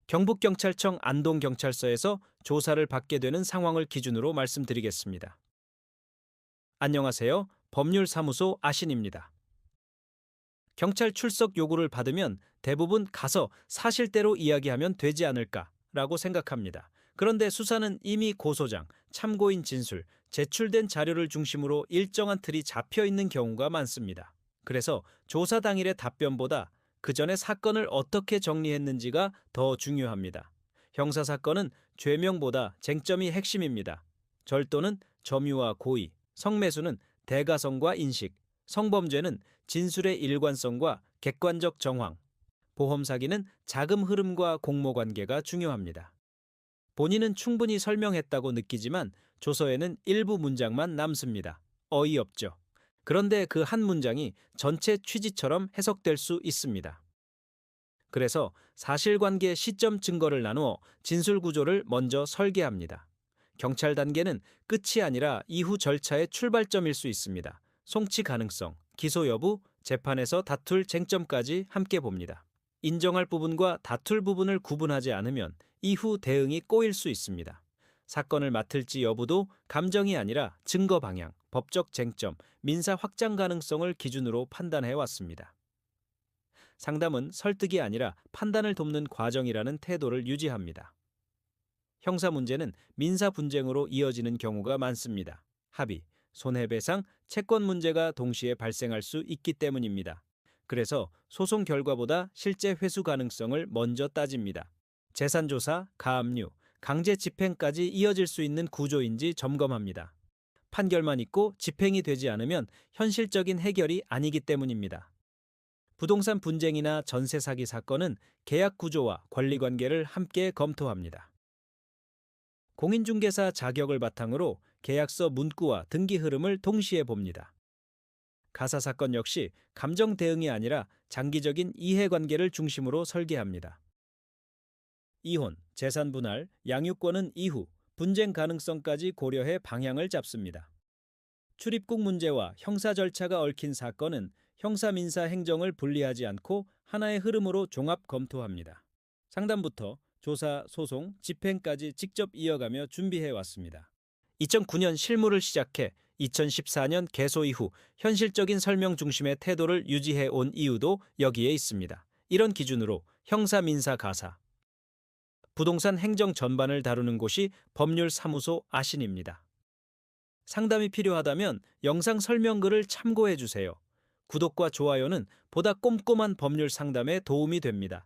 경북경찰청 안동경찰서에서 조사를 받게 되는 상황을 기준으로 말씀드리겠습니다. 안녕하세요. 법률사무소 아신입니다. 경찰 출석 요구를 받으면 대부분 가서 사실대로 이야기하면 되지 않을까라고 생각합니다. 그런데 수사는 이미 고소장, 참고인 진술, 제출된 자료를 중심으로 일정한 틀이 잡혀 있는 경우가 많습니다. 그래서 조사 당일의 답변보다 그 전에 사건을 어떻게 정리했는지가 더 중요합니다. 형사사건은 죄명보다 쟁점이 핵심입니다. 절도는 점유와 고의, 성매수는 대가성과 인식, 성범죄는 진술의 일관성과 객관적 정황, 보험 사기는 자금 흐름과 공모 관계가 중요합니다. 본인은 충분히 설명했다고 느끼지만 조서에는 일부 문장만 남습니다. 어이없죠. 그런데 그 한 문장이 전체 취지처럼 해석될 수 있습니다. 그래서 사실관계 시점 증거를 나누어 진술 구조를 먼저 설계합니다. 경찰 단계는 끝이 아니라 이후 절차의 출발점일 수 있습니다. 송치 가능성, 기소 여부, 재판에서 다툴 쟁점까지 함께 봅니다. 인정할 부분과 다툴 부분을 구분하지 않으면 이후 대응이 꼬일 수 있습니다. 사건을 맡을지 여부도 감정이 아니라 증거 방향, 법적 쟁점, 민사 확장 가능성을 기준으로 판단해 왔습니다. 상담은 설득이 아니라 판단을 돕는 과정이라는 태도를 유지합니다. 형사 문제는 민사 분쟁으로 이어지는 경우가 많습니다. 합의, 손해배상, 채권 문제가 동시에 발생할 수 있기 때문입니다. 그래서 소송 결과보다 실제 회수 가능성을 먼저 따집니다. 재산조사, 가압류, 강제 집행까지 이어질 수 있는 구조인지 점검합니다. 판결만 있고 집행이 되지 않으면 현실적인 해결이 아니기 때문입니다. 부동산 분쟁이나 전세 사기 사건은 계약 구조와 권리관계를 함께 검토합니다. 공인중개사 자격을 바탕으로 계약서 문구와 등기 흐름을 동시에 봅니다. 가사 사건 역시 감정 대응이 아니라 장기적인 이해관계를 중심으로 설계합니다. 이혼, 재산 분할, 양육권은 이후 분쟁 가능성까지 고려해 방향을 잡습니다. 출입국 문제와 형사 절차가 얽힌 사건은 형사 민사 행정을 분리하지 않고 하나의 흐름으로 종합 검토합니다. 상담부터 조사, 소송, 집행까지 직접 이어가며 준비해 왔습니다. 2009년 실무를 시작해 2014년 개소 이후 현실적인 설명 중심의 태도를 유지해 온 이유도 여기에 있습니다. 이런 기준으로 형사 민사 가사, 부동산 행정 전반을 다루는 곳이 법률사무소 아신입니다. 상담이 필요하다면 영상 설명글을 참고해 주세요. 구독과 좋아요는 보다 꼼꼼한 법률 상담에 도움이 됩니다.